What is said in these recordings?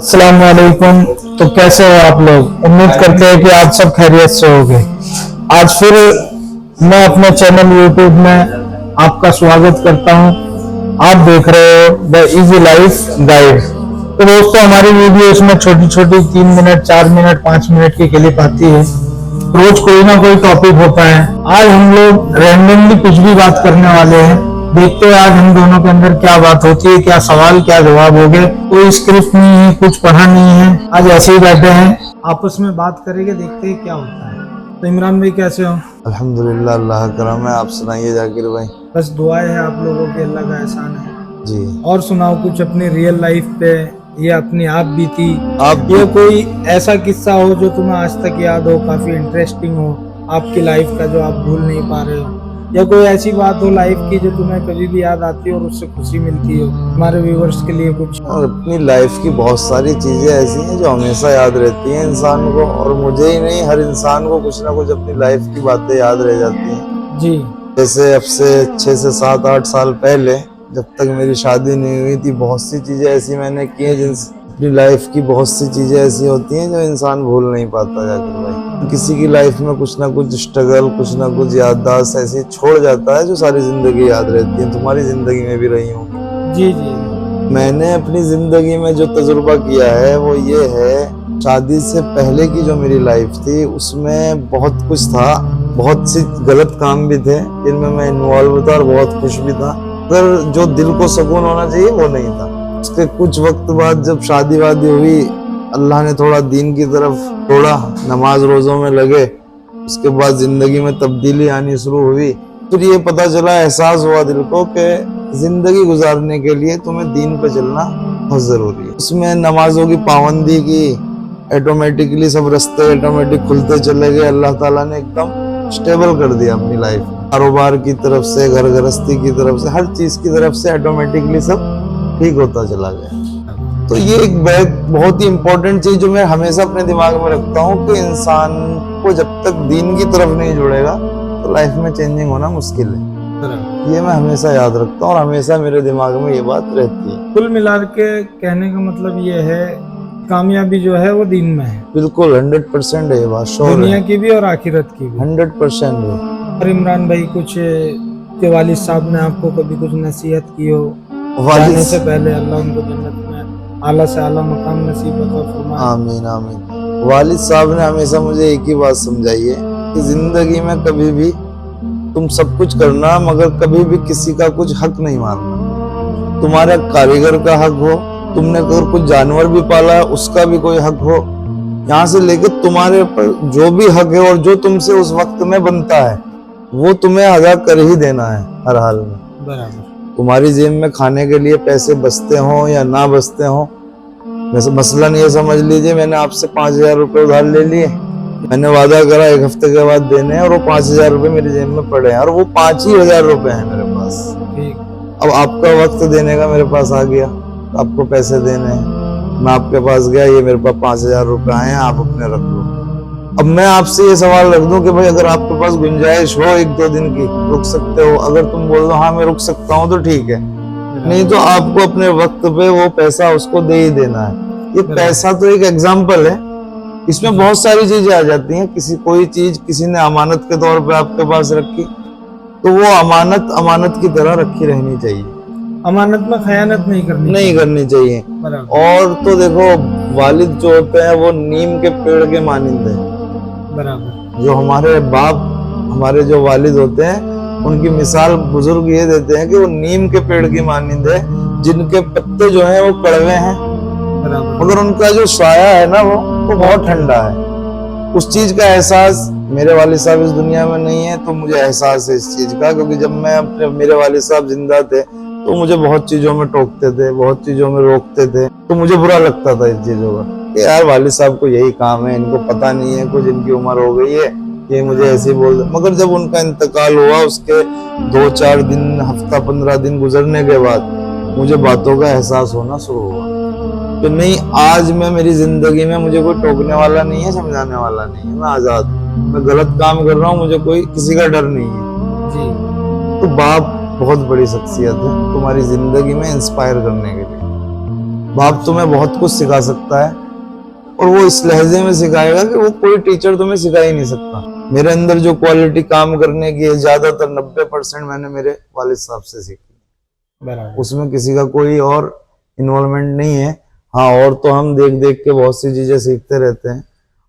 अस्सलाम वालेकुम। तो कैसे हो आप लोग? उम्मीद करते हैं कि आप सब खैरियत से होंगे। आज फिर मैं अपने चैनल यूट्यूब में आपका स्वागत करता हूं। आप देख रहे हो द इजी लाइफ गाइड। तो दोस्तों, हमारी वीडियोस में छोटी छोटी 3 मिनट 4 मिनट 5 मिनट की क्लिप आती है। रोज कोई ना कोई टॉपिक होता है। आज हम लोग रैंडमली कुछ भी बात करने वाले हैं। देखते हैं आज हम दोनों के अंदर क्या बात होती है, क्या सवाल क्या जवाब हो गए। कोई स्क्रिप्ट नहीं है, कुछ पढ़ा नहीं है, आज ऐसे ही बैठे हैं, आपस में बात करेंगे, देखते हैं क्या होता है। तो इमरान भाई कैसे हो? अल्हम्दुलिल्लाह, अल्लाह का करम है। आप सुनाइए जाकिर भाई। बस दुआएं है आप लोगों की, अल्लाह का एहसान है। जी, और सुनाओ कुछ अपनी रियल लाइफ पे, ये अपनी आप बीती, आप ये कोई ऐसा किस्सा हो जो तुम्हें आज तक याद हो, काफी इंटरेस्टिंग हो आपकी लाइफ का, जो आप भूल नहीं पा रहे हो, या कोई ऐसी बात हो लाइफ की जो तुम्हें कभी भी याद आती हो और उससे खुशी मिलती हो। हमारे व्यूवर्स के लिए कुछ। और अपनी लाइफ की बहुत सारी चीजें ऐसी हैं जो हमेशा याद रहती हैं इंसान को, और मुझे ही नहीं, हर इंसान को कुछ ना कुछ अपनी लाइफ की बातें याद रह जाती हैं। जी। जैसे अब से 6 से 7 8 साल पहले, जब तक मेरी शादी नहीं हुई थी, बहुत सी चीजें ऐसी मैंने की हैं जिनसे अपनी लाइफ की बहुत सी चीजें ऐसी होती हैं जो इंसान भूल नहीं पाता जाकिर भाई। किसी की लाइफ में कुछ ना कुछ स्ट्रगल, कुछ ना कुछ याददाश्त ऐसी छोड़ जाता है जो सारी जिंदगी याद रहती है। तुम्हारी जिंदगी में भी रही हूँ। जी जी। मैंने अपनी जिंदगी में जो तजुर्बा किया है वो ये है, शादी से पहले की जो मेरी लाइफ थी उसमें बहुत कुछ था, बहुत सी गलत काम भी थे जिनमें मैं इन्वॉल्व था और बहुत खुश भी था, पर जो दिल को सुकून होना चाहिए वो नहीं था। उसके कुछ वक्त बाद जब शादी वादी हुई, अल्लाह ने थोड़ा दीन की तरफ, थोड़ा नमाज रोजों में लगे, उसके बाद जिंदगी में तब्दीली आनी शुरू हुई। फिर ये पता चला, एहसास हुआ दिल को कि जिंदगी गुजारने के लिए तुम्हें दीन पे चलना बहुत जरूरी है। उसमें नमाजों की पाबंदी की, ऑटोमेटिकली सब रास्ते ऑटोमेटिक खुलते चले गए। अल्लाह ताला ने एकदम स्टेबल कर दिया अपनी लाइफ, कारोबार की तरफ से, घर गृहस्थी की तरफ से, हर चीज की तरफ से ऑटोमेटिकली सब ठीक होता चला गया। तो ये एक बहुत ही इम्पोर्टेंट चीज जो मैं हमेशा अपने दिमाग में रखता हूँ कि इंसान को जब तक दीन की तरफ नहीं जुड़ेगा तो लाइफ में चेंजिंग होना मुश्किल है। ये मैं हमेशा याद रखता हूँ और हमेशा मेरे दिमाग में ये बात रहती है। कुल मिला के कहने का मतलब ये है, कामयाबी जो है वो दीन में है। बिल्कुल 100% है ये बात, श्योर दुनिया है, की भी और आखिरत की भी 100% है। और इमरान भाई, कुछ के वालिद साहब ने आपको कभी कुछ नसीहत की हो जाने से पहले? अल्लाह उनको जन्नत में आला से आला मकाम नसीब अता फरमाए। आमीन आमीन। वालिद साहब ने हमेशा मुझे एक ही बात समझाई है कि जिंदगी में कभी भी तुम सब कुछ करना, मगर कभी भी किसी का कुछ हक नहीं मानना। तुम्हारा कारीगर का हक हो, तुमने अगर कुछ जानवर भी पाला है उसका भी कोई हक हो, यहाँ से लेकर तुम्हारे ऊपर जो भी हक है और जो तुमसे उस वक्त में बनता है वो तुम्हें अदा कर ही देना है हर हाल में। बराबर। तुम्हारी जेब में खाने के लिए पैसे बचते हो या ना बचते हो, वैसे मसलन ये समझ लीजिए, मैंने आपसे 5,000 रुपये उधार ले लिए, मैंने वादा करा 1 हफ्ते के बाद देने हैं, और वो 5,000 रुपये मेरी जेब में पड़े हैं और वो 5,000 रुपये हैं मेरे पास। अब आपका वक्त देने का मेरे पास आ गया, आपको पैसे देने हैं, मैं आपके पास गया, ये मेरे पास 5,000 रुपये आए हैं, आप अपने रख लो। अब मैं आपसे ये सवाल रख दूं कि भाई अगर आपके पास गुंजाइश हो 1-2 दिन की, रुक सकते हो? अगर तुम बोल दो हाँ मैं रुक सकता हूँ तो ठीक है, नहीं तो आपको अपने वक्त पे वो पैसा उसको दे ही देना है। ये पैसा तो एक एग्जाम्पल है, इसमें बहुत सारी चीजें आ जाती हैं। कोई चीज किसी ने अमानत के तौर पे आपके पास रखी, तो वो अमानत की तरह रखी रहनी चाहिए। अमानत में खयानत नहीं करनी चाहिए। और तो देखो, वालिद जो होते हैं वो नीम के पेड़ के मानिंद है। बराबर। जो हमारे बाप, हमारे जो वालिद होते हैं, उनकी मिसाल बुजुर्ग ये देते हैं कि वो नीम के पेड़ की मानिंद है, जिनके पत्ते जो हैं वो कड़वे हैं, मगर उनका जो साया है ना वो बहुत ठंडा है। उस चीज का एहसास, मेरे वालिद साहब इस दुनिया में नहीं है तो मुझे एहसास है इस चीज का, क्योंकि जब मैं मेरे वालिद साहब जिंदा थे तो मुझे बहुत चीजों में टोकते थे, बहुत चीजों में रोकते थे, तो मुझे बुरा लगता था इन चीजों का कि यार वालिद साहब को यही काम है, इनको पता नहीं है, कुछ इनकी उम्र हो गई है, ये मुझे ऐसे बोल दे। मगर जब उनका इंतकाल हुआ, उसके 2-4 दिन, हफ्ता 15 दिन गुजरने के बाद मुझे बातों का एहसास होना शुरू हुआ कि नहीं, आज मैं मेरी जिंदगी में मुझे कोई टोकने वाला नहीं है, समझाने वाला नहीं है, मैं आजाद, मैं गलत काम कर रहा हूँ, मुझे कोई किसी का डर नहीं है जी। तो बाप बहुत बड़ी शख्सियत है तुम्हारी जिंदगी में इंस्पायर करने के लिए। बाप तुम्हें बहुत कुछ सिखा सकता है और वो इस लहजे में सिखाएगा कि वो कोई टीचर तुम्हें सिखा ही नहीं सकता। मेरे अंदर जो क्वालिटी काम करने की है, ज्यादातर 90% मैंने मेरे वालिद साहब से सीखी। बराबर। उसमें किसी का कोई और इन्वॉल्वमेंट नहीं है। हाँ, और तो हम देख देख के बहुत सी चीजें सीखते रहते हैं।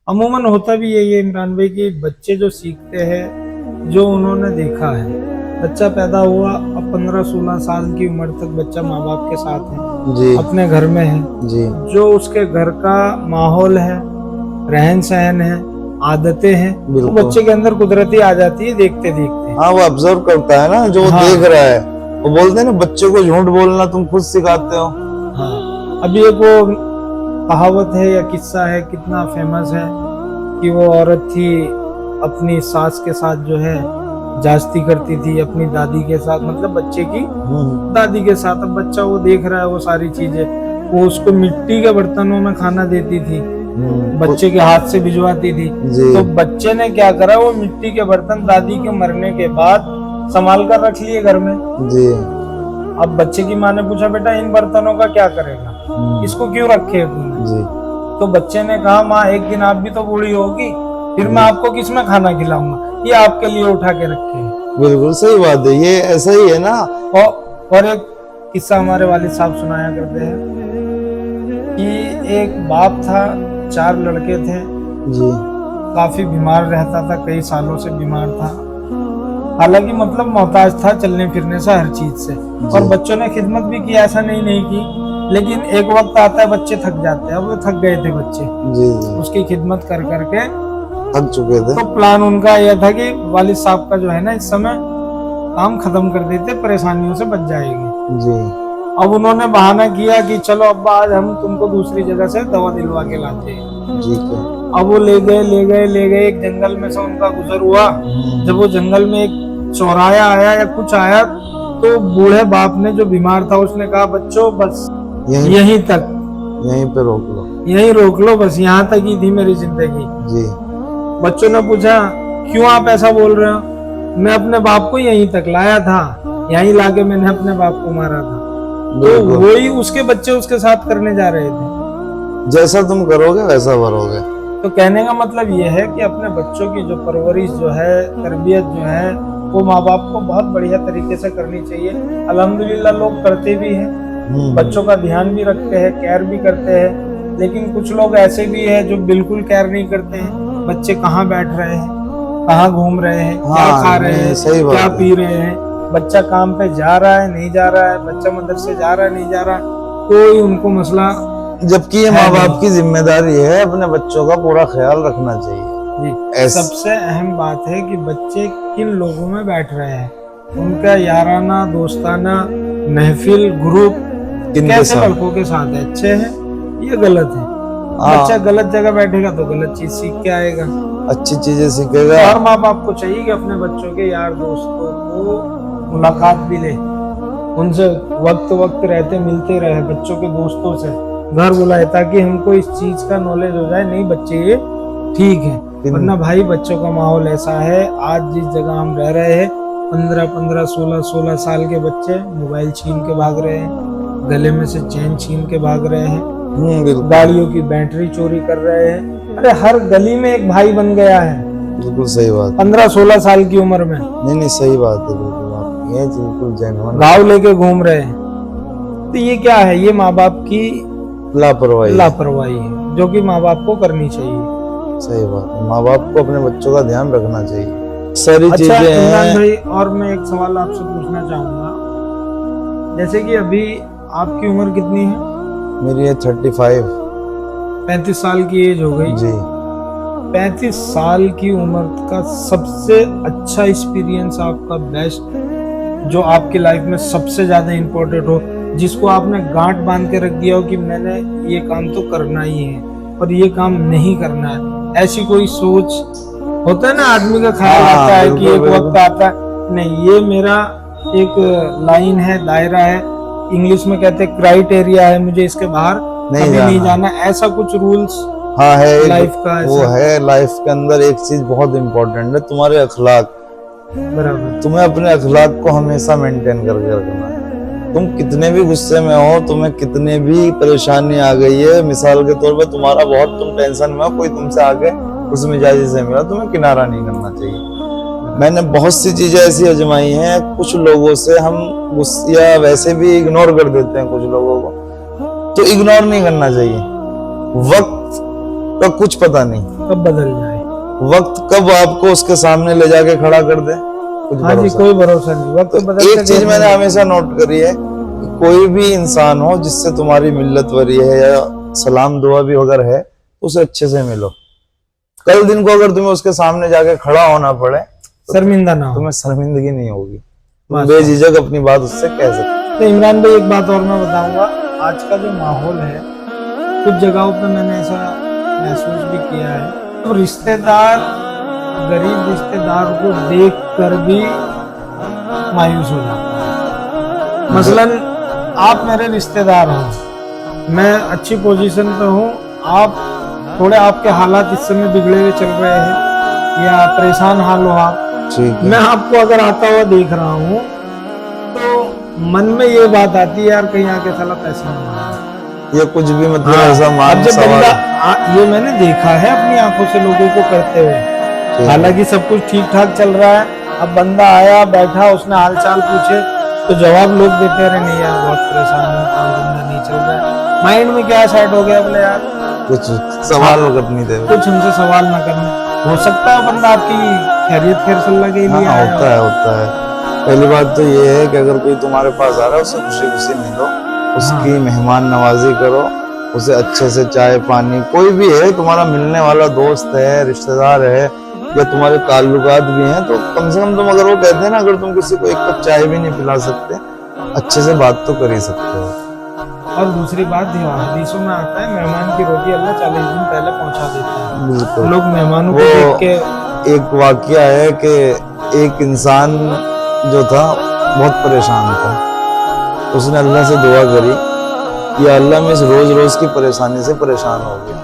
अमूमन होता भी यही है इमरान भाई कि बच्चे जो सीखते हैं जो उन्होंने देखा है। बच्चा पैदा हुआ, अब 15-16 साल की उम्र तक बच्चा माँ बाप के साथ है, जी अपने घर में है। जी जो उसके घर का माहौल है, रहन सहन है, आदतें हैं, वो बिल्कुल। बच्चे के अंदर कुदरती आ जाती है देखते देखते। हाँ, वो ऑब्जर्व करता है ना जो वो हाँ। देख रहा है। वो बोलते हैं ना, बच्चे को झूठ बोलना तुम खुद सिखाते हो। हाँ, अभी एक वो कहावत है या किस्सा है, कितना फेमस है कि वो औरत थी अपनी सास के साथ जो है जास्ती करती थी, अपनी दादी के साथ, मतलब बच्चे की दादी के साथ। अब बच्चा वो देख रहा है वो सारी चीजें, वो उसको मिट्टी के बर्तनों में खाना देती थी, बच्चे के हाथ से भिजवाती थी। जी तो बच्चे ने क्या करा, वो मिट्टी के बर्तन दादी के मरने के बाद संभाल कर रख लिए घर में। जी अब बच्चे की माँ ने पूछा, बेटा इन बर्तनों का क्या करेगा, इसको क्यों रखे तुमने? जी तो बच्चे ने कहा, माँ एक दिन आप भी तो बूढ़ी होगी, फिर मैं आपको किसमें खाना खिलाऊंगा, ये आपके लिए उठा के रखे हैं। बिल्कुल सही बात है, ये ऐसा ही है ना। और एक किस्सा हमारे वालिद साहब सुनाया करते हैं कि एक बाप था, 4 लड़के थे, जी काफी बीमार रहता था, कई सालों से बीमार था, हालांकि मतलब मोहताज था चलने फिरने से, हर चीज से। और बच्चों ने खिदमत भी की, ऐसा नहीं की, लेकिन एक वक्त आता है बच्चे थक जाते हैं। अब वो थक गए थे बच्चे, जी जी उसकी खिदमत कर करके थक चुके थे। तो प्लान उनका यह था कि वालिद साहब का जो है ना इस समय काम खत्म कर देते, परेशानियों से बच जाएंगे। जी अब उन्होंने बहाना किया कि चलो अब्बा आज हम तुमको दूसरी जगह से दवा दिलवा के लाते हैं। जी क्या अब वो ले गए एक जंगल में से उनका गुजर हुआ। जब वो जंगल में एक चौराया आया या कुछ आया, तो बूढ़े बाप ने जो बीमार था उसने कहा, बच्चों बस यहीं तक, यहीं पे रोक लो, यहीं रोक लो, बस यहाँ तक ही थी मेरी जिंदगी। जी बच्चों ने पूछा, क्यों आप ऐसा बोल रहे हो? मैं अपने बाप को यहीं तक लाया था, यहीं लाके मैंने अपने बाप को मारा था। तो वही उसके बच्चे उसके साथ करने जा रहे थे। जैसा तुम करोगे वैसा भरोगे। तो कहने का मतलब ये है कि अपने बच्चों की जो परवरिश जो है, तरबियत जो है, वो माँ बाप को बहुत बढ़िया तरीके से करनी चाहिए। अल्हम्दुलिल्लाह लोग करते भी हैं, बच्चों का ध्यान भी रखते हैं, केयर भी करते हैं। लेकिन कुछ लोग ऐसे भी हैं जो बिल्कुल केयर नहीं करते हैं। बच्चे कहाँ बैठ रहे हैं, कहाँ घूम रहे हैं, क्या खा रहे हैं, क्या पी रहे हैं, बच्चा काम पे जा रहा है नहीं जा रहा है, बच्चा मदरसे जा रहा है नहीं जा रहा है, कोई उनको मसला। जबकि ये माँ बाप की जिम्मेदारी है अपने बच्चों का पूरा ख्याल रखना चाहिए। जी, सबसे अहम बात है कि बच्चे किन लोगों में बैठ रहे हैं, उनका याराना दोस्ताना महफिल ग्रुप कैसे लड़कों के साथ है, अच्छे हैं ये गलत है। बच्चा गलत जगह बैठेगा तो गलत चीज सीख के आएगा, अच्छी चीजें सीखेगा। और माँ बाप को चाहिए कि अपने बच्चों के यार दोस्तों को मुलाकात भी ले, उनसे वक्त रहते मिलते रहे, बच्चों के दोस्तों से घर बुलाए, ताकि हमको इस चीज का नॉलेज हो जाए, नहीं बच्चे ये ठीक है। वरना भाई बच्चों का माहौल ऐसा है, आज जिस जगह हम रह रहे हैं 15-15, 16-16 साल के बच्चे मोबाइल छीन के भाग रहे हैं, गले में से चैन छीन के भाग रहे हैं, गाड़ियों की बैटरी चोरी कर रहे हैं। अरे हर गली में एक भाई बन गया है। बिल्कुल सही बात, 15-16 साल की उम्र में। नहीं सही बात है, बिल्कुल आप ये बिल्कुल जेन्युइन गाँव लेके घूम रहे हैं। तो ये क्या है, ये माँ बाप की लापरवाही है, जो कि माँ बाप को करनी चाहिए। सही बात है, माँ बाप को अपने बच्चों का ध्यान रखना चाहिए, सारी चीजें इमरान भाई, और मैं एक सवाल आपसे पूछना चाहूंगा, जैसे कि अभी आपकी उम्र कितनी है? मेरी है 35 साल की एज हो गई जी। 35 साल की उम्र का सबसे अच्छा एक्सपीरियंस, आपका बेस्ट, जो आपकी लाइफ में सबसे ज्यादा इम्पोर्टेंट हो, जिसको आपने गांठ बांध के रख दिया हो कि मैंने ये काम तो करना ही है और ये काम नहीं करना है, ऐसी कोई सोच होता है ना आदमी का, ख्याल आता है कि एक वक्त आता है नहीं ये मेरा एक लाइन है, दायरा है, इंग्लिश में कहते हैं क्राइटेरिया है, मुझे इसके बाहर नहीं जाना, ऐसा कुछ रूल्स? हाँ है लाइफ का वो है। लाइफ के अंदर एक चीज बहुत इम्पोर्टेंट है, तुम्हारे अखलाक। बराबर, तुम्हें अपने अखलाक को हमेशा मेंटेन करके रखना है। तुम कितने भी गुस्से में हो, तुम्हें कितने भी परेशानी आ गई है, मिसाल के तौर पे तुम्हारा बहुत तुम टेंशन में हो, कोई तुमसे आके उस मिजाजी से मिला, तुम्हें किनारा नहीं करना चाहिए। मैंने बहुत सी चीजें ऐसी आजमाई हैं, कुछ लोगों से हम गुस्सा वैसे भी इग्नोर कर देते हैं कुछ लोगों को, तो इग्नोर नहीं करना चाहिए। वक्त का कुछ पता नहीं कब बदल जाए, वक्त कब आपको उसके सामने ले जाके खड़ा कर दे, कुछ हाँ जी, भरोसा कोई भरोसा नहीं। वक्त तो बदल एक चीज मैंने हमेशा नोट करी है कि कोई भी इंसान हो जिससे तुम्हारी मिल्लत वरी है या सलाम दुआ भी अगर है, उसे अच्छे से मिलो। कल दिन को अगर तुम्हें उसके सामने जाके खड़ा होना पड़े तो शर्मिंदा ना हो, तुम्हें शर्मिंदगी नहीं होगी, तुम बेझिझक अपनी बात उससे कह सकते। तो इमरान भाई एक बात और मैं बताऊंगा, आज का जो माहौल है कुछ जगहों पे मैंने ऐसा महसूस भी किया है, तो रिश्तेदार गरीब रिश्तेदार को देख कर भी मायूस हो जाता है। मसलन आप मेरे रिश्तेदार हो, मैं अच्छी पोजीशन पे हूँ, आप थोड़े आपके हालात इस समय बिगड़े हुए चल रहे हैं या परेशान हाल हो आप, ठीक मैं आपको अगर आता हुआ देख रहा हूँ तो मन में ये बात आती है यार कहीं आके साला पैसा ना ये कुछ भी मतलब ऐसा अब मान जब सवाल बंदा ये मैंने देखा है अपनी आंखों से लोगों को करते हुए, हालांकि सब कुछ ठीक ठाक चल रहा है, अब बंदा आया बैठा उसने हाल चाल पूछे तो जवाब लोग देते रहे, नहीं यार बहुत परेशान हूँ, काम धंधा नहीं चल रहा है। माइंड में क्या सेट हो गया, बोले यार कुछ सवाल करनी दे, कुछ हमसे सवाल ना करने। हो सकता है बंदा आपकी खैरियत खैर सल्ला के लिए आया होता है होता है। पहली बात तो ये है कि अगर कोई तुम्हारे पास आ रहा है उससे खुशी खुशी मिलो, उसकी मेहमान नवाजी करो, उसे अच्छे से चाय पानी, कोई भी है तुम्हारा मिलने वाला दोस्त है, रिश्तेदार है या तुम्हारे ताल्लुकात भी हैं, तो कम से कम तुम अगर वो कहते हैं ना, अगर तुम किसी को एक कप चाय भी नहीं पिला सकते, अच्छे से बात तो कर ही सकते हो। और दूसरी बात हदीसों में आता है मेहमान की रोटी अल्लाह 40 दिन पहले पहुंचा देता है। बिल्कुल। लोग मेहमानों को देख के, एक वाकया है कि एक इंसान जो था बहुत परेशान था, उसने अल्लाह से दुआ करी कि अल्लाह मैं इस रोज रोज की परेशानी से परेशान हो गया,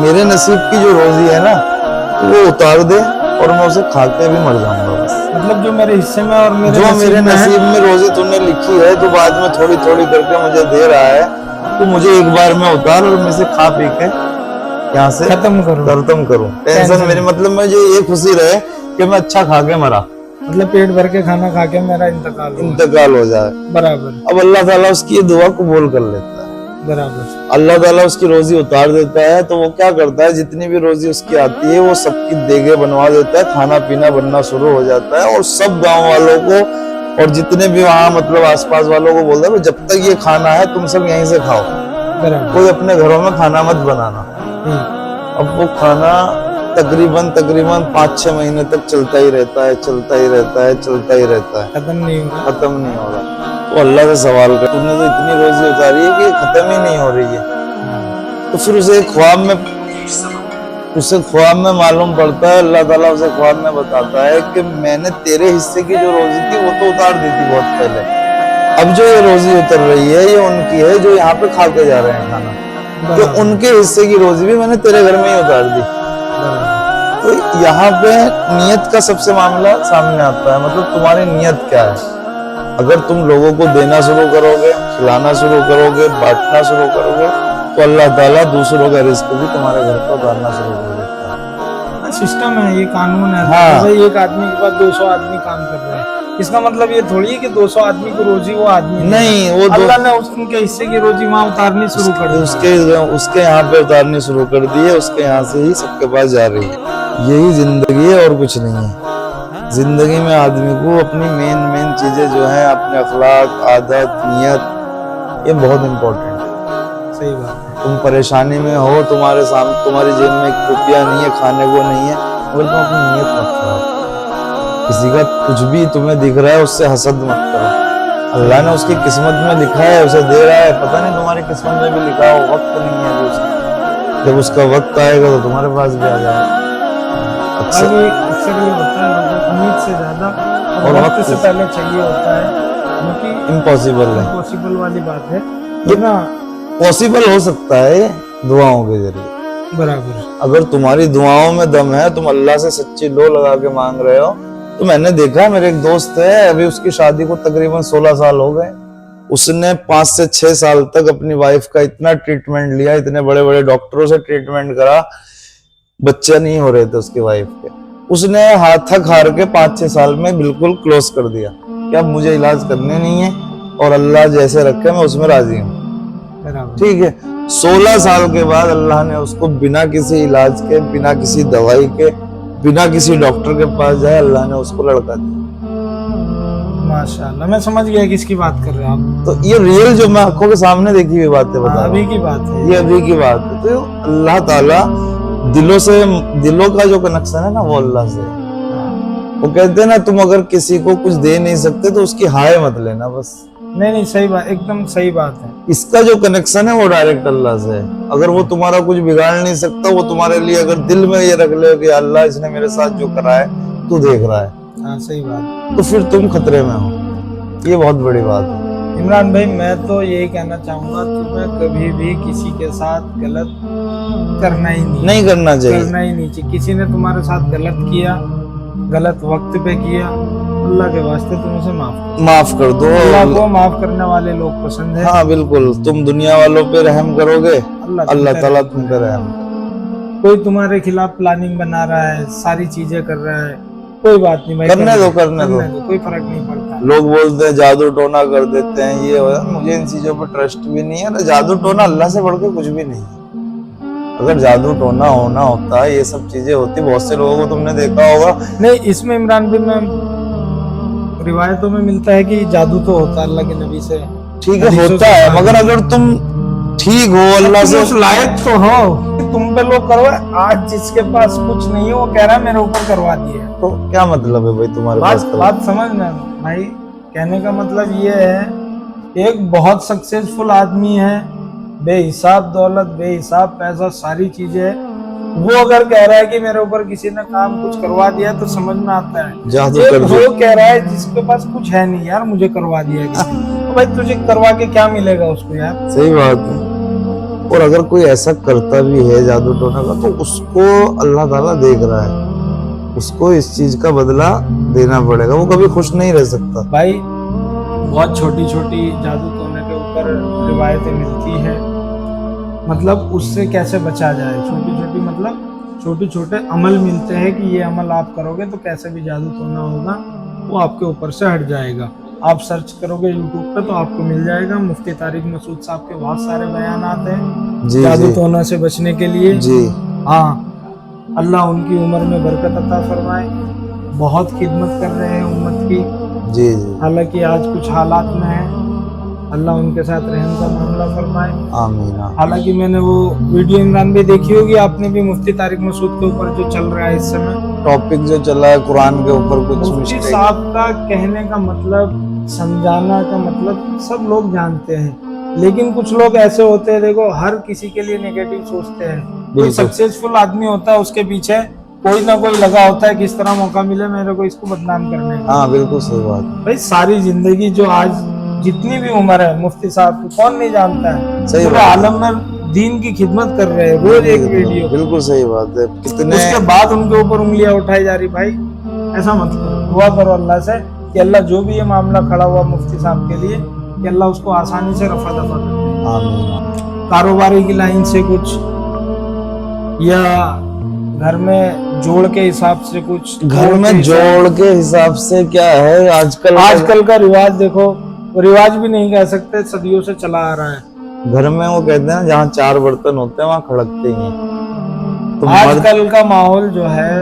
मेरे नसीब की जो रोजी है ना वो उतार दे और मैं उसे खा के भी मर जाऊंगा बस। मतलब जो मेरे हिस्से में और जो मेरे नसीब में रोजी तूने लिखी है तो बाद में थोड़ी थोड़ी करके मुझे दे रहा है, तो मुझे एक बार में उतार और मैं से खा पी के यहाँ से खत्म करूँ टेंशन मेरी, मतलब मुझे ये खुशी रहे कि मैं अच्छा खा के मरा, मतलब पेट भर के खाना खा के मेरा इंतकाल हो जाए। बराबर। अब अल्लाह ताला उसकी ये दुआ कबूल कर लेता है, बराबर। अल्लाह ताला उसकी रोजी उतार देता है, तो वो क्या करता है, जितनी भी रोजी उसकी आती है वो सबकी देगे बनवा देता है, खाना पीना बनना शुरू हो जाता है, और सब गांव वालों को और जितने भी वहाँ मतलब आसपास वालों को बोलता है जब तक ये खाना है तुम सब यहीं से खाओ, कोई अपने घरों में खाना मत बनाना। अब वो खाना तकरीबन 5-6 महीने तक चलता ही रहता है, खत्म नहीं हो रहा। तो अल्लाह से सवाल कर, तुमने तो इतनी रोजी उतारी है कि खत्म ही नहीं हो रही है। तो फिर उसे ख्वाब में मालूम पड़ता है, अल्लाह ताला उसे ख्वाब में बताता है कि मैंने तेरे हिस्से की जो रोजी थी वो तो उतार दी थी बहुत पहले, अब जो ये रोजी उतर रही है ये उनकी है जो यहाँ पे खा के जा रहे हैं खाना, तो उनके हिस्से की रोजी भी मैंने तेरे घर में ही उतार दी। तो यहाँ पे नियत का सबसे मामला सामने आता है, मतलब तुम्हारी नियत क्या है। अगर तुम लोगों को देना शुरू करोगे, खिलाना शुरू करोगे, बांटना शुरू करोगे, तो अल्लाह ताला दूसरों का रिस्क भी तुम्हारे घर पर उतारना शुरू कर देता है। सिस्टम है, ये कानून है। हाँ। भाई एक आदमी के पास 200 आदमी काम कर रहे हैं, इसका मतलब ये थोड़ी है कि 200 आदमी को रोजी वो आदमी नहीं, वो अल्लाह ने उनके हिस्से की रोजी वहाँ उतारनी शुरू कर दी, उसके यहाँ पे उतारनी शुरू कर दी है, उसके यहाँ से ही सबके पास जा रही है। यही जिंदगी है और कुछ नहीं है। जिंदगी में आदमी को अपनी मेन चीजें जो है, अपने अखलाक, आदत, नियत, ये बहुत इम्पोर्टेंट है। सही बात है। तुम परेशानी में हो, तुम्हारे सामने तुम्हारी जेब में 1 रुपया नहीं है, खाने को नहीं है, मगर तुम अपनी नियत मत करो। किसी का कुछ भी तुम्हें दिख रहा है उससे हसद मत करो, अल्लाह ने उसकी किस्मत में लिखा है उसे दे रहा है, पता नहीं तुम्हारी किस्मत में भी लिखा हो, वक्त नहीं है अभी उसका, जब उसका वक्त आएगा तो तुम्हारे पास भी आ जाएगा। अक्सर ये होता है लोगों को उम्मीद से ज्यादा और वक्त से पहले चाहिए होता है, क्योंकि इम्पॉसिबल वाली बात है। ये ना पॉसिबल हो सकता है दुआओं के जरिए। बराबर। अगर तुम्हारी दुआओं में दम है, तुम अल्लाह से सच्ची लो लगा के मांग रहे हो, तो मैंने देखा, मेरे एक दोस्त है, अभी उसकी शादी को तकरीबन 16 साल हो गए। उसने 5 से 6 साल तक अपनी वाइफ का इतना ट्रीटमेंट लिया, इतने बड़े बड़े डॉक्टरों से ट्रीटमेंट करा, बच्चे नहीं हो रहे थे उसकी वाइफ के। उसने हाथ थक हार के 5-6 साल में बिल्कुल क्लोज कर दिया कि अब मुझे इलाज करने नहीं है और अल्लाह जैसे रखे मैं उसमें राजी हूँ। ठीक है, 16 साल के बाद अल्लाह ने उसको बिना किसी इलाज के, बिना किसी दवाई के, बिना किसी डॉक्टर के पास जाए, अल्लाह ने उसको लड़का दिया। माशाल्लाह, मैं समझ गया किसकी बात कर रहे हो आप। तो ये रियल जो मैं आंखों के सामने देखी हुई बातें बता रहा हूं, अभी की बात है ये अभी की बात है। तो अल्लाह ताला दिलों का जो कनेक्शन है ना, वो अल्लाह से। वो कहते हैं ना, तुम अगर किसी को कुछ दे नहीं सकते तो उसकी हाय मत लेना बस। नहीं, सही बात, एकदम सही बात है। इसका जो कनेक्शन है वो डायरेक्ट अल्लाह से है। अगर वो तुम्हारा कुछ बिगाड़ नहीं सकता, वो तुम्हारे लिए अगर दिल में ये रख ले कि अल्लाह इसने मेरे साथ जो करा है तू देख रहा है, हाँ सही बात, तो फिर तुम खतरे में हो। ये बहुत बड़ी बात है। इमरान भाई, मैं तो यही कहना चाहूंगा, तुम्हें कभी भी किसी के साथ गलत करना ही नहीं करना चाहिए, करना ही नहीं चाहिए। किसी ने तुम्हारे साथ गलत किया, गलत वक्त पे किया, अल्लाह के वास्ते तुम उसे माफ कर दो। अल्लाह को माफ करने वाले लोग पसंद है। हाँ बिल्कुल, तुम दुनिया वालों पे रहम करोगे, अल्लाह ताला तुम पे रहम। कोई तुम्हारे खिलाफ प्लानिंग बना रहा है, सारी चीजें कर रहा है, कोई बात नहीं भाई, करने दो, कोई फर्क नहीं पड़ता। लोग बोलते हैं जादू टोना कर देते हैं, ये मुझे इन चीजों पर ट्रस्ट भी नहीं है ना। जादू टोना अल्लाह से बढ़ के कुछ भी नहीं है। अगर जादू टोना होना होता है, ये सब चीजें होती, बहुत से लोगों को तुमने देखा होगा। नहीं, इसमें इमरान भाई, में रिवायतों में मिलता है कि जादू तो होता है अल्लाह के नबी से। ठीक है, होता है, मगर अगर तुम ठीक हो, अल्लाह से उस लायक तो हो, तुम पे लोग करवा। आज जिसके पास कुछ नहीं है वो कह रहा है मेरे ऊपर करवा दिया, तो क्या मतलब है भाई तुम्हारे पास? बात समझना भाई, कहने का मतलब ये है, एक बहुत सक्सेसफुल आदमी है, बेहिसाब दौलत, बेहिसाब पैसा, सारी चीजें, वो अगर कह रहा है कि मेरे ऊपर किसी ने काम कुछ करवा दिया, तो समझ में आता है। जादू एक कर वो कह रहा है जिसके पास कुछ है नहीं, यार मुझे करवा दिया किसी ने, तो भाई तुझे करवा के क्या मिलेगा उसको यार? सही बात है। और अगर कोई ऐसा करता भी है जादू टोना का, तो उसको अल्लाह ताला देख रहा है, उसको इस चीज का बदला देना पड़ेगा, वो कभी खुश नहीं रह सकता। भाई बहुत छोटी छोटी जादू टोने के ऊपर रिवायतें मिलती है, मतलब उससे कैसे बचा जाए। छोटी छोटी मतलब छोटे छोटे अमल मिलते हैं कि ये अमल आप करोगे तो कैसे भी जादू टोना होगा वो आपके ऊपर से हट जाएगा। आप सर्च करोगे यूट्यूब पे तो आपको मिल जाएगा। मुफ्ती तारिक मसूद साहब के बहुत सारे बयान आते हैं जादू टोना से बचने के लिए। जी हाँ, अल्लाह उनकी उम्र में बरकत अता फरमाए, बहुत खिदमत कर रहे हैं उम्मत की। जी जी, हालांकि आज कुछ हालात में है, अल्लाह उनके साथ रहम का मामला फरमाए, आमीन। हालांकि मैंने वो वीडियो इमरान भी देखी होगी आपने भी, मुफ्ती तारिक मसूद के ऊपर जो चल रहा है इस समय टॉपिक जो चला है कुरान के ऊपर, कुछ मुफ्ती मिस्टेक। साहब का कहने का मतलब, समझाना का मतलब सब लोग जानते हैं, लेकिन कुछ लोग ऐसे होते हैं, देखो हर किसी के लिए नेगेटिव सोचते हैं। कोई सक्सेसफुल आदमी होता है, उसके पीछे कोई ना कोई लगा होता है, किस तरह मौका मिले मेरे को इसको बदनाम करने का। हाँ बिल्कुल सही बात है भाई सारी जिंदगी जो आज जितनी भी उम्र है मुफ्ती साहब की, कौन नहीं जानता है, सही पूरे आलम में दीन की खिदमत कर रहे हैं, रोज एक वीडियो। बिल्कुल सही बात है। कितने उसके बाद उनके ऊपर उंगलियां उठाई जा रही। भाई ऐसा मत करो, दुआ करो अल्लाह से कि अल्लाह जो भी ये मामला खड़ा हुआ मुफ्ती साहब के लिए, कि अल्लाह उसको आसानी से रफा दफा कर दे। आमीन। कारोबारी की लाइन से कुछ, या घर में जोड़ के हिसाब से कुछ, घर में जोड़ के हिसाब से क्या है आजकल का रिवाज देखो, रिवाज भी नहीं कह सकते, सदियों से चला आ रहा है। घर में वो कहते हैं जहाँ 4 बर्तन होते हैं वहाँ खड़कते ही हैं। तो आजकल का माहौल जो है,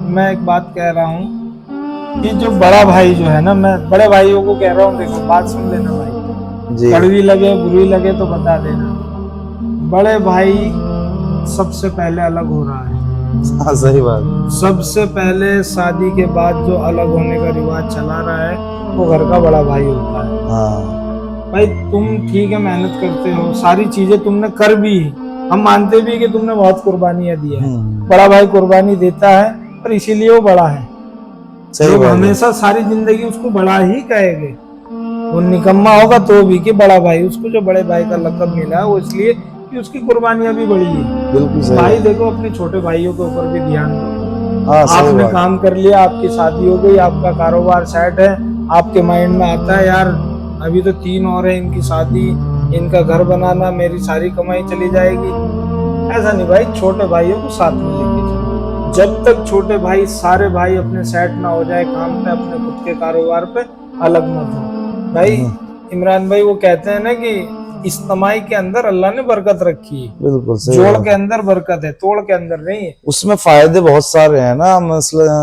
मैं एक बात कह रहा हूँ कि जो बड़ा भाई जो है ना, मैं बड़े भाइयों को कह रहा हूँ, देखो बात सुन लेना भाई, जी कड़वी लगे बुरी लगे तो बता देना, बड़े भाई सबसे पहले अलग हो रहा है। हाँ सही बात। सबसे पहले शादी के बाद जो अलग होने का रिवाज चला रहा है वो घर का बड़ा भाई होता है। हाँ भाई तुम ठीक है, मेहनत करते हो, सारी चीजें तुमने कर भी, हम मानते भी कि तुमने बहुत कुर्बानियां दी है, बड़ा भाई कुर्बानी देता है, पर इसीलिए वो बड़ा है। लोग हमेशा सारी जिंदगी उसको बड़ा ही कहेंगे, वो निकम्मा होगा तो भी कि बड़ा भाई, उसको जो बड़े भाई का लक़ब मिला है वो इसलिए कि उसकी कुर्बानियां भी बड़ी है। बिल्कुल सही। भाई देखो अपने छोटे भाइयों के ऊपर भी ध्यान दो, हाँ, सही आपने बात। काम कर लिया, आपकी शादी हो गई, आपका कारोबार सेट है, आपके माइंड में आता है यार अभी तो 3 और है, इनकी शादी, इनका घर बनाना, मेरी सारी कमाई चली जाएगी। ऐसा नहीं भाई, छोटे भाइयों को साथ में लेके चलो। जब तक छोटे भाई सारे भाई अपने सेट ना हो जाए काम पे, अपने खुद के कारोबार पे, अलग मत हो भाई। इमरान भाई वो कहते हैं ना कि इस कमाई के अंदर अल्लाह ने बरकत रखी है, बिल्कुल सही जोड़ बात। के अंदर बरकत है, तोड़ के अंदर नहीं है। उसमें फायदे बहुत सारे हैं ना, मसला।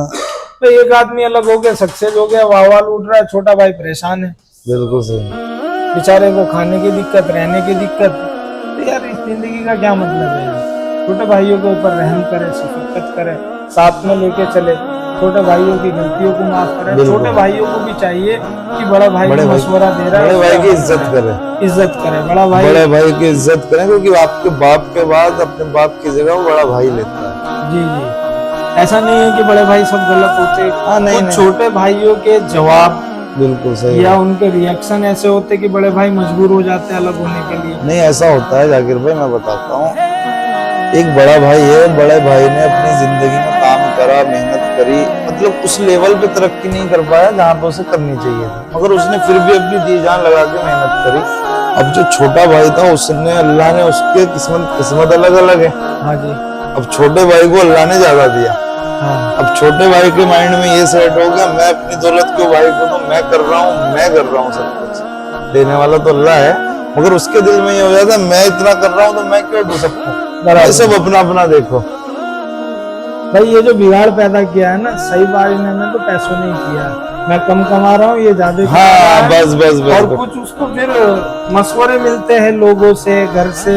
तो एक आदमी अलग हो गया, सक्सेस हो गया, वाह वाह लूट रहा है, छोटा भाई परेशान है, बिल्कुल सही। बेचारे को खाने की दिक्कत, रहने की दिक्कत। तो यार इस जिंदगी का क्या मतलब है यार? छोटे भाइयों के ऊपर रहम करे, शफकत करे, साथ में लेके चले, छोटे भाइयों की गलतियों को माफ करे। बिल्कुल। छोटे भाइयों को भी चाहिए कि बड़ा भाई बड़े को भाई- मशवरा दे रहा है, बड़े भाई की उसका इज्जत करे, इज्जत करे। बड़ा भाई, बड़े भाई की इज्जत करें, क्योंकि आपके बाप के बाद अपने बाप की जगह वो बड़ा भाई लेता है। जी जी, ऐसा नहीं है कि बड़े भाई सब गलत होते। हाँ, नहीं, वो नहीं। छोटे भाइयों के जवाब बिल्कुल सही या है। उनके रिएक्शन ऐसे होते कि बड़े भाई मजबूर हो जाते हैं अलग होने के लिए। नहीं, ऐसा होता है जाकिर भाई, मैं बताता हूँ। एक बड़ा भाई है, बड़े भाई ने अपनी जिंदगी में काम करा, मेहनत करी, मतलब उस लेवल पे तरक्की नहीं कर पाया जहाँ पे उसे करनी चाहिए थी, मगर उसने फिर भी अपनी जी जान लगा के मेहनत करी। अब जो छोटा भाई था, उसने, अल्लाह ने उसके किस्मत अलग अलग है। हाँ जी, अब छोटे भाई को अल्लाह ने ज्यादा दिया। हाँ अब छोटे भाई के माइंड में ये सेट हो गया, मैं अपनी दौलत क्यों भाई को दूं, मैं कर रहा हूँ सब कुछ, देने वाला तो अल्लाह है। मगर उसके दिल में ये हो जाता है, मैं इतना कर रहा हूँ तो मैं क्यों दूं सबको, बराबर। सब अपना अपना देखो। भाई ये जो बिगाड़ पैदा किया है ना, सही बात इन्होंने तो पैसों नहीं किया, मैं कम कमा रहा हूँ, ये ज्यादा कमा रहा हाँ, है। बस बस और बस। कुछ उसको फिर मशवरे मिलते हैं लोगों से, घर से,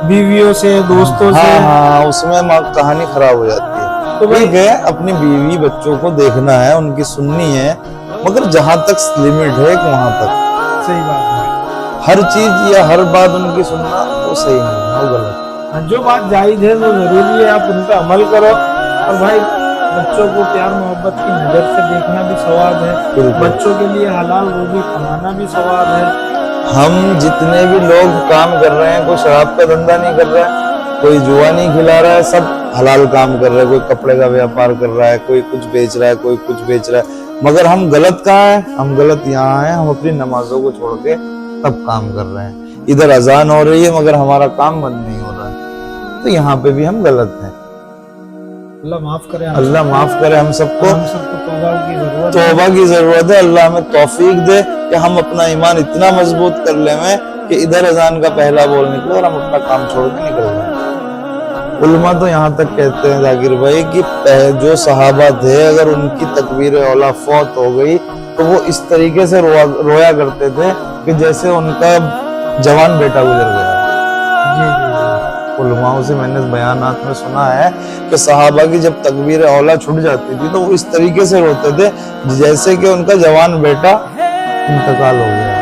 बीवियों से, दोस्तों से। हाँ हाँ, उसमें कहानी खराब हो जाती है। तो भाई- ठीक है, अपनी बीवी बच्चों को देखना है, उनकी सुननी है, मगर जहां तक लिमिट है वहां तक। सही बात है। हर चीज या हर बात उनकी सुनना वो सही नहीं है, वो गलत। जो बात जायज है वो जरूरी है, आप उन पर अमल करो। और भाई बच्चों को प्यार मोहब्बत की नजर से देखना भी सवाब है, बिल्कुल। बच्चों के लिए हलाल रोजी कमाना भी सवाब है। हम जितने भी लोग काम कर रहे हैं, कोई शराब का धंधा नहीं कर रहा है, कोई जुआ नहीं खिला रहा है, सब हलाल काम कर रहे हैं। कोई कपड़े का व्यापार कर रहा है, कोई कुछ बेच रहा है, कोई कुछ बेच रहा है, मगर हम गलत कहाँ हैं? हम गलत यहाँ हैं, हम अपनी नमाजों को छोड़ के तब काम कर रहे हैं। इधर अजान हो रही है मगर हमारा काम बंद नहीं हो रहा है, तो यहाँ पे भी हम गलत हैं। अल्लाह माफ करे, अल्लाह माफ करे हम सबको। हम सबको तौबा की जरूरत है। तौबा की जरूरत है। अल्लाह हमें तौफीक दे कि हम अपना ईमान इतना मजबूत कर लें कि इधर अजान का पहला बोल निकले और हम अपना काम छोड़ के निकल जाए। उलमा तो यहाँ तक कहते हैं जाकिर भाई कि जो सहाबा थे, अगर उनकी तकबीर औला फौत हो गई तो वो इस तरीके से रोया करते थे कि जैसे उनका जवान बेटा गुजर गया। जी जी जी। उलमाओं से मैंने बयानात में सुना है कि सहाबा की जब तकबीर औला छूट जाती थी तो वो इस तरीके से रोते थे जैसे कि उनका जवान बेटा इंतकाल हो गया।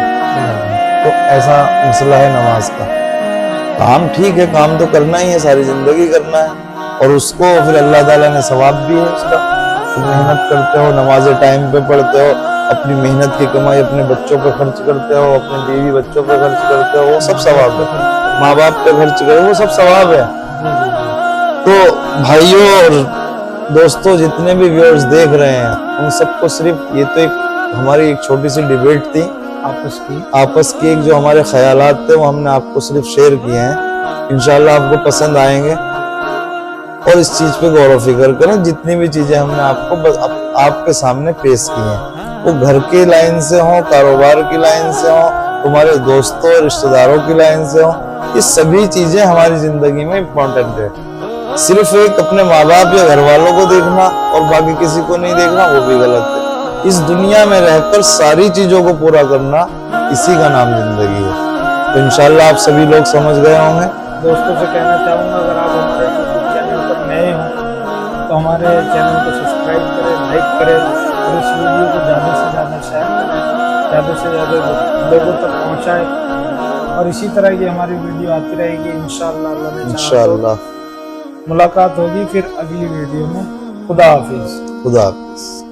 तो ऐसा मसला है नमाज का। काम ठीक है, काम तो करना ही है, सारी जिंदगी करना है, और उसको फिर अल्लाह ताला ने सवाब भी है उसका। तो मेहनत करते हो, नमाजें टाइम पे पढ़ते हो, अपनी मेहनत की कमाई अपने बच्चों पे खर्च करते हो, अपने बीवी बच्चों पे खर्च करते हो, वो सब सवाब है। माँ बाप पे खर्च करो, वो सब सवाब है। तो भाइयों और दोस्तों, जितने भी व्यूअर्स देख रहे हैं, उन सबको सिर्फ ये तो एक हमारी एक छोटी सी डिबेट थी आपस की एक जो हमारे ख्यालात थे वो हमने आपको सिर्फ शेयर किए हैं। इंशाल्लाह आपको पसंद आएंगे और इस चीज पे गौर फिक्र करें। जितनी भी चीजें हमने आपको आपके सामने पेश की हैं, वो घर की लाइन से हो, कारोबार की लाइन से हो, तुम्हारे दोस्तों रिश्तेदारों की लाइन से हो, ये सभी चीजें हमारी जिंदगी में इम्पोर्टेंट है। सिर्फ एक अपने माँ बाप या घर वालों को देखना और बाकी किसी को नहीं देखना, वो भी गलत है। इस दुनिया में रहकर सारी चीजों को पूरा करना, इसी का नाम जिंदगी है। तो इंशाल्लाह आप सभी लोग समझ गए होंगे। दोस्तों से कहना चाहूँगा, अगर आप हमारे यूट्यूब चैनल पर नए हो तो हमारे चैनल को सब्सक्राइब करें, लाइक करें और इस वीडियो को ज़्यादा से ज़्यादा शेयर करें, ज़्यादा से ज़्यादा लोगों तक पहुँचाएं। और इसी तरह की हमारी वीडियो आती रहेगी इंशाअल्लाह। अल्लाह ने चाहा इंशाल्लाह तो मुलाकात होगी फिर अगली वीडियो में। खुदा हाफिज़। खुदा हाफिज़।